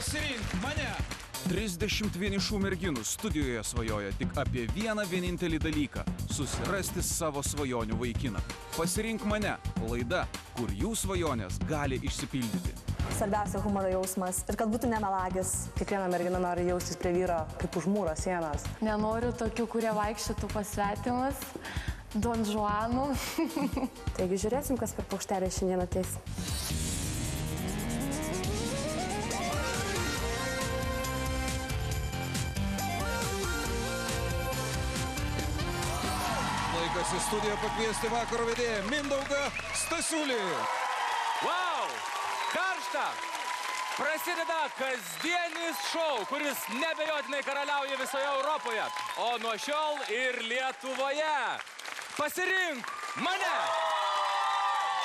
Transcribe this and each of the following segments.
Pasirink mane. 30 vienišų merginų studijoje svajoja tik apie vieną vienintelį dalyką – susirasti savo svajonių vaikiną. Pasirink mane – laida, kur jų svajonės gali išsipildyti. Svarbiausia humoro jausmas ir kad būtų nemelagis. Kiekviena mergina nori jaustis prie vyro kaip už mūro sienos. Nenoriu tokių, kurie vaikščiotų pas svetimus, Don Juanų. Taigi žiūrėsim, kas per paukštelį šiandien ateis. Laikas į studiją pakviesti vakaro vedėją Mindaugą Stasiulį. Wow! Karšta! Prasideda kasdienis šou, kuris nebejotinai karaliauja visoje Europoje, o nuo šiol ir Lietuvoje. Pasirink mane!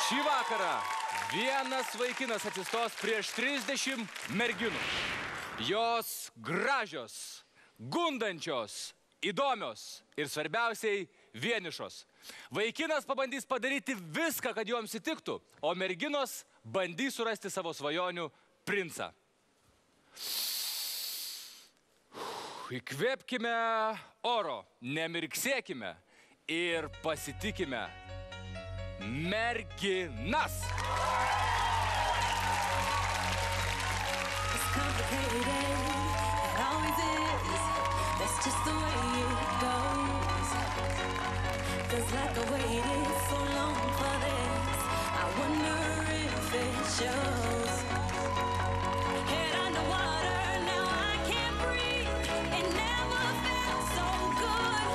Šį vakarą vienas vaikinas atsistos prieš 30 merginų. Jos gražios, gundančios, įdomios ir svarbiausiai vienišos. Vaikinas pabandys padaryti viską, kad joms įtiktų, o merginos bandys surasti savo svajonių princą. Įkvėpkime oro, nemirksėkime ir pasitikime merginas. Just the way it goes. Feels like I waited so long for this. I wonder if it shows. Head underwater, now I can't breathe. It never felt so good.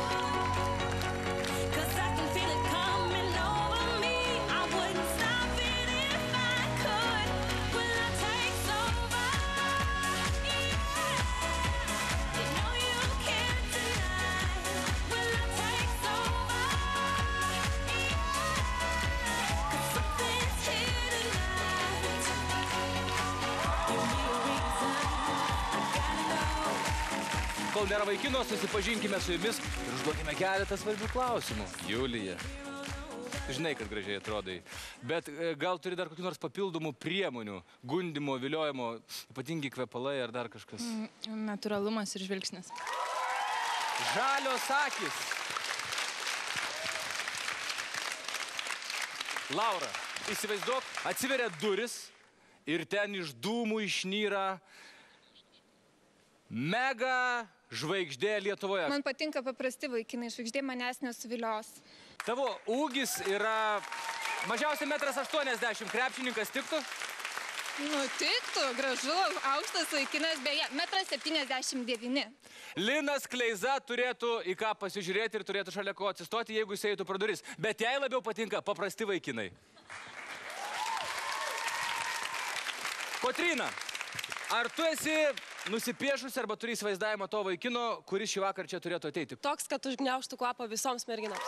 'Cause I can feel it coming over me. I wouldn't stop it if I could. Will I take over? Yeah. You know you can't deny. Will I take over? Yeah. 'Cause something's here tonight. Give me a reason. I gotta go. Kol nėra vaikino, susipažinkime su jumis ir užduokime keletą svarbių klausimų. Julija, žinai, kad gražiai atrodai, bet gal turi dar kokių nors papildomų priemonių, gundimo, viliojimo, ypatingi kvepalai ar dar kažkas? Natūralumas ir žvilgsnis. Žalios akis. Laura, įsivaizduok, atsiveria duris ir ten iš dūmų išnyra mega žvaigždė Lietuvoje. Man patinka paprasti vaikinai, žvaigždė manęs nesuvilios. Tavo ūgis yra mažiausiai 1,80 m. Krepšininkas tiktų? Nu, tiktų, gražu, aukštas vaikinas, beje, 1,79 m. Linas Kleiza turėtų į ką pasižiūrėti ir turėtų šalia ko atsistoti, jeigu jis eitų pro duris. Bet jai labiau patinka paprasti vaikinai. Kotryna, ar tu esi nusipiešusi arba turi įsivaizdavimą to vaikino, kuris šį vakar čia turėtų ateiti? Toks, kad užgniaužtų kvapą visoms merginoms.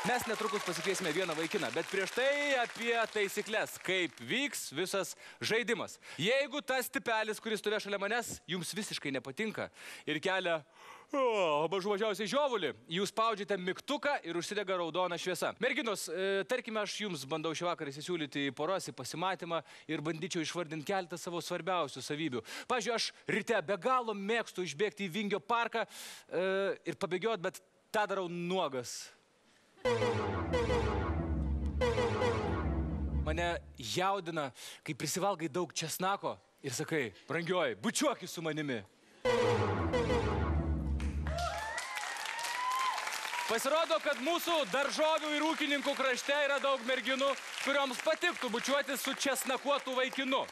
Mes netrukus pasikviesime vieną vaikiną, bet prieš tai apie taisyklės, kaip vyks visas žaidimas. Jeigu tas tipelis, kuris stovė šalia manęs, jums visiškai nepatinka ir kelia mažiausiai žiovulį, jūs spaudžiate mygtuką ir užsidega raudona šviesa. Merginos, tarkime, aš jums bandau šį vakarą įsisiūlyti į poras, į pasimatymą ir bandyčiau išvardinti keletą savo svarbiausių savybių. Pavyzdžiui, aš ryte be galo mėgstu išbėgti į Vingio parką ir pabėgioti, bet tą darau nuogas. Mane jaudina, kai prisivalgai daug česnako ir sakai, brangioji, bučiuokis su manimi. Pasirodo, kad mūsų daržovių ir ūkininkų krašte yra daug merginų, kurioms patiktų bučiuotis su česnakuotu vaikinu.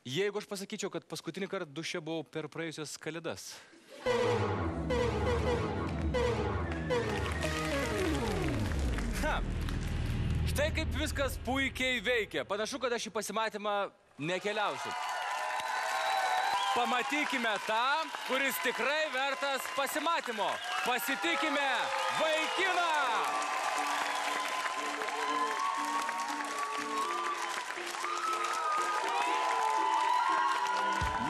Jeigu aš pasakyčiau, kad paskutinį kartą duše buvau per praėjusias kalėdas. Štai kaip viskas puikiai veikia. Panašu, kad aš į pasimatymą nekeliausiu. Pamatykime tą, kuris tikrai vertas pasimatymo. Pasitikime vaikiną!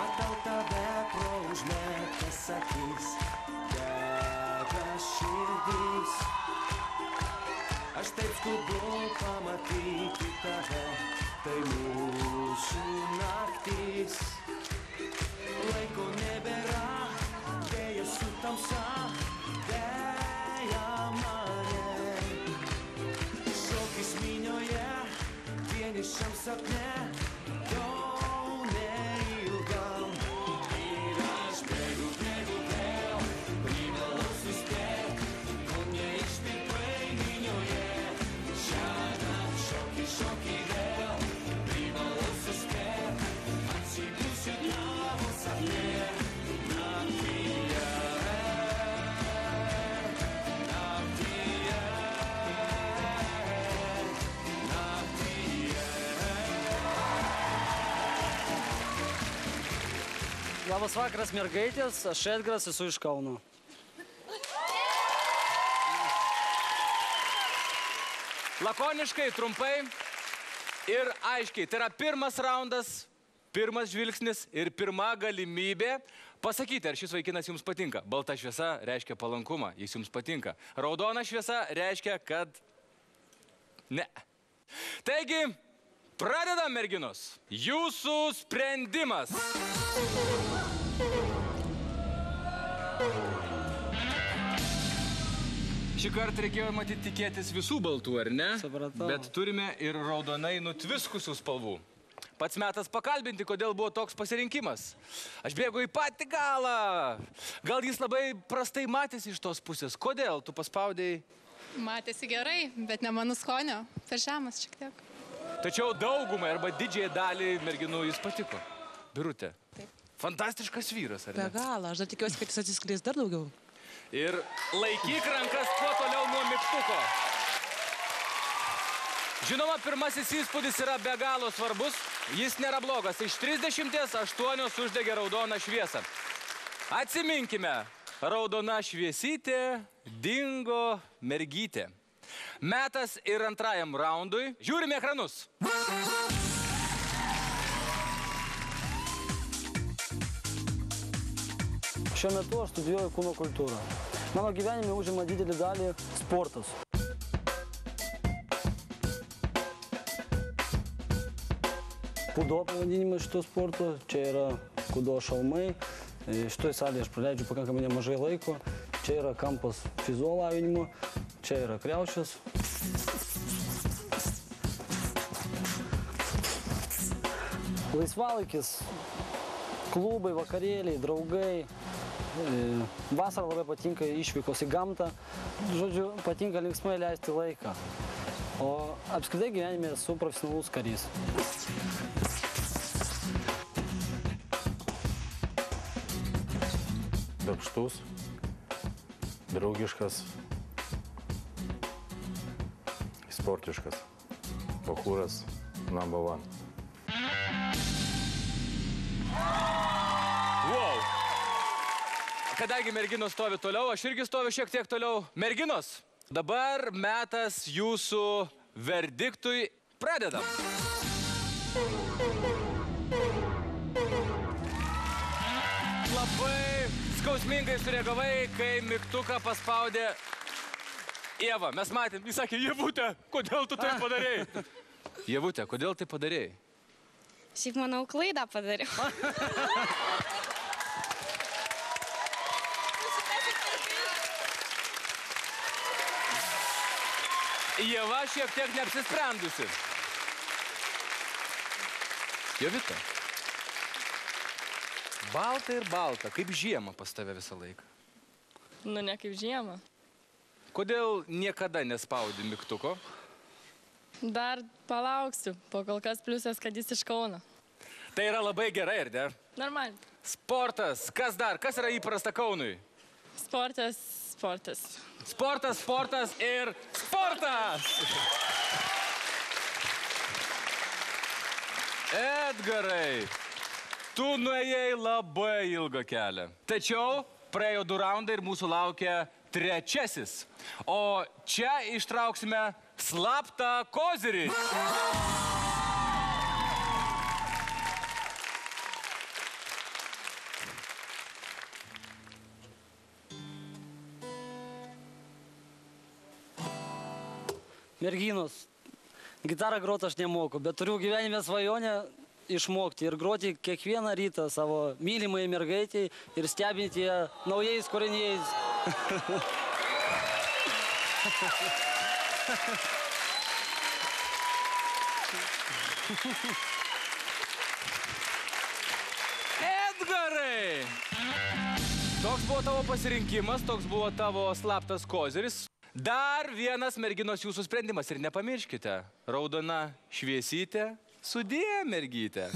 Matau tave pro užmerktas akis, dega širdis. Aš taip skubu pamatyti tave, tai mūsų naktis. Labas vakaras, mergaitės, aš Edgaras, esu iš Kauno. Lakoniškai, trumpai ir aiškiai. Tai yra pirmas raundas, pirmas žvilgsnis ir pirma galimybė pasakyti, ar šis vaikinas jums patinka. Balta šviesa reiškia palankumą, jis jums patinka. Raudona šviesa reiškia, kad ne. Taigi, pradedam, merginos. Jūsų sprendimas. Šį kartą reikėjo matyti tikėtis visų baltų, ar ne? Supratau. Bet turime ir raudonai nutviskusių spalvų. Pats metas pakalbinti, kodėl buvo toks pasirinkimas. Aš bėgu į patį galą. Gal jis labai prastai matėsi iš tos pusės. Kodėl tu paspaudėjai? Matėsi gerai, bet ne mano skonio. Per žemas šiek tiek. Tačiau daugumai arba didžiai dalį merginų jis patiko. Birutė. Taip. Fantastiškas vyras, ar Be ne? galo, aš dar tikiuosi, kad jis atsiskleis dar daugiau. Ir laikyk rankas kuo toliau nuo mygtuko. Žinoma, pirmasis įspūdis yra be galo svarbus. Jis nėra blogas. Iš 30 8 uždegė raudoną šviesą. Atsiminkime, raudona šviesytė, dingo mergytė. Metas ir antrajam raundui. Žiūrime ekranus. Šiuo metu aš studijuoju kūno kultūrą. Mano gyvenime užima didelį dalį sportas. Kudo pavadinimas šito sporto, čia yra kudo šalmai. Šitoje salėje aš praleidžiu pakankamai nemažai laiko. Čia yra kampas fizo lavinimo, čia yra kriaušės. Laisvalaikis, klubai, vakarėliai, draugai. Vasarą labai patinka išvykos į gamtą. Žodžiu, patinka linksmai leisti laiką. O apskritai gyvenime esu profesionalus karys. Darbštus, draugiškas, sportiškas. Bachūras number one. Wow. Kadangi merginos stovi toliau, aš irgi stoviu šiek tiek toliau. Merginos, dabar metas jūsų verdiktui. Pradedam. Labai skausmingai sureagavai, kai mygtuką paspaudė Ieva. Mes matėm, jis sakė, Ievutė, kodėl tu tai padarėjai? Ievutė, kodėl tai padarėjai? Šiaip manau, klaidą padariau. Ieva šiek tiek neapsisprendusi. Jovita. Balta ir balta, kaip žiema pas tave visą laiką. Nu, ne kaip žiema. Kodėl niekada nespaudi mygtuko? Dar palauksiu, po kol kas pliusas, kad jis iš Kauno. Tai yra labai gerai, ar ne? Normaliai. Sportas. Kas dar? Kas yra įprasta Kaunui? Sportas, sportas. Sportas, sportas ir sportas! Edgarai, tu nuėjai labai ilgą kelią. Tačiau praėjo 2 raundai ir mūsų laukia 3. O čia ištrauksime slaptą kozirį. Merginos, gitarą groti aš nemoku, bet turiu gyvenime svajonę išmokti ir groti kiekvieną rytą savo mylimai mergaitei ir stebinti ją naujais kūriniais. Edgarai! Toks buvo tavo pasirinkimas, toks buvo tavo slaptas koziris. Dar vienas merginos jūsų sprendimas ir nepamirškite. Raudona šviesytė, sudie mergytė.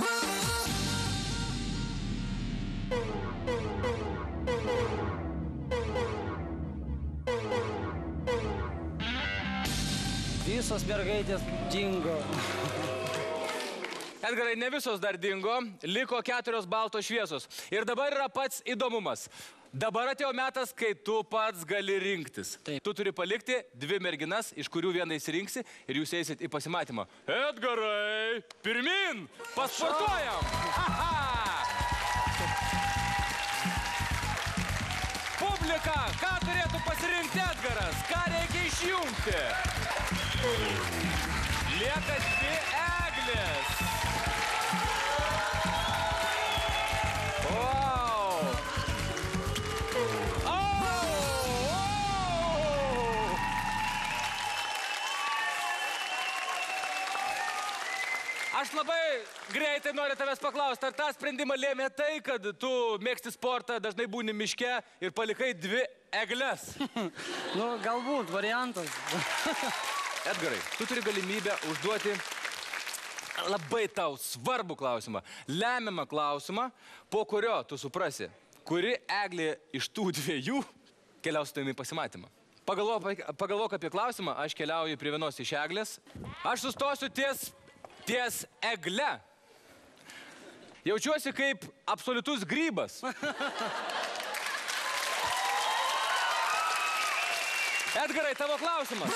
Visos mergaitės dingo. Edgarai, ne visos dar dingo, liko 4 baltos šviesos. Ir dabar yra pats įdomumas. Dabar atėjo metas, kai tu pats gali rinktis. Taip. Tu turi palikti 2 merginas, iš kurių vieną įsirinksi ir jūs eisit į pasimatymą. Edgarai, pirmin, pasportuojam! Publika, ką turėtų pasirinkti Edgaras? Ką reikia išjungti? Lieka 2 eglės. Aš labai greitai noriu tavęs paklausti, ar tą sprendimą lėmė tai, kad tu mėgsti sportą, dažnai būni miške ir palikai 2 egles? Nu, galbūt, variantas. Edgarai, tu turi galimybę užduoti labai tau svarbų klausimą, lemiamą klausimą, po kurio tu suprasi, kuri eglė iš tų 2 keliaus su tavimi pasimatymą. Pagalvok apie klausimą, aš keliauju prie vienos iš eglės. Aš sustosiu ties egle. Jaučiuosi kaip absoliutus grybas. Edgarai, tavo klausimas.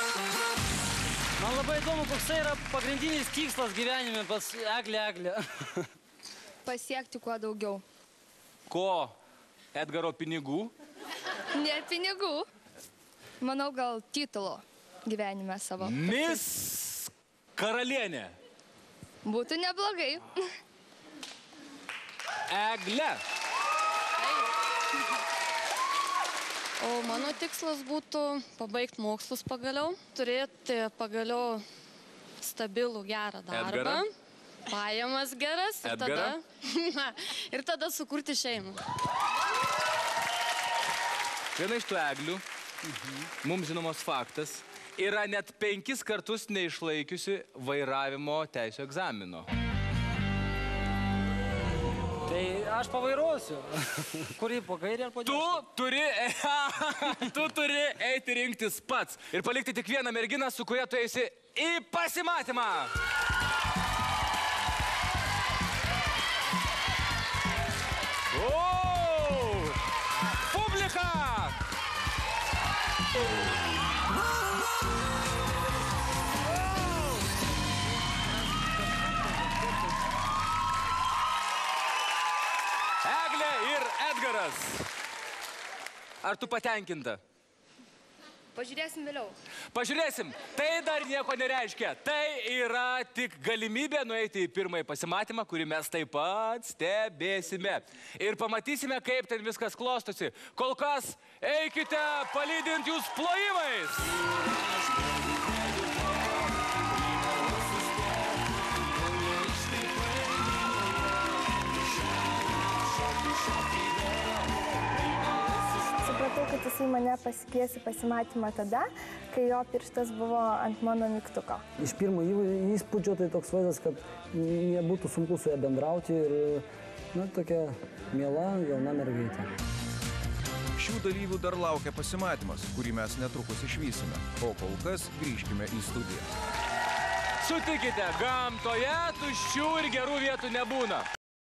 Man labai įdomu, koks yra pagrindinis tikslas gyvenime pas eglę. Pasiekti kuo daugiau. Ko? Edgaro pinigų? Ne pinigų. Manau, gal titulo gyvenime savo. Miss Karalienė. Būtų neblogai. Egle. O mano tikslas būtų pabaigti mokslus pagaliau, turėti pagaliau stabilų gerą darbą, Edgarą. Pajamas geras ir tada sukurti šeimą. Viena iš tų eglių, mums žinomas faktas, yra net 5 kartus neišlaikiusi vairavimo teisų egzamino. Tai aš pavairuosiu. Kurį po kairį ar po dešinę? Tu turi eiti rinktis pats ir palikti tik vieną merginą, su kuria tu eisi į pasimatymą. Publika! Eglė ir Edgaras. Ar tu patenkinta? Pažiūrėsim vėliau. Pažiūrėsim. Tai dar nieko nereiškia. Tai yra tik galimybė nueiti į pirmąjį pasimatymą, kurį mes taip pat stebėsime. Ir pamatysime, kaip ten viskas klostosi. Kol kas eikite palydint jūs plojimais. Supratau, kad jisai mane pasikvies į pasimatymą tada, kai jo pirštas buvo ant mano mygtuko. Iš pirmo įspūdžio tai toks vaizdas, kad nebūtų sunku su ją bendrauti ir, tokia miela, jauna mergaitė. Šių dalyvių dar laukia pasimatymas, kurį mes netrukus išvysime. O kol kas grįžkime į studiją. Sutikite, gamtoje tuščių ir gerų vietų nebūna.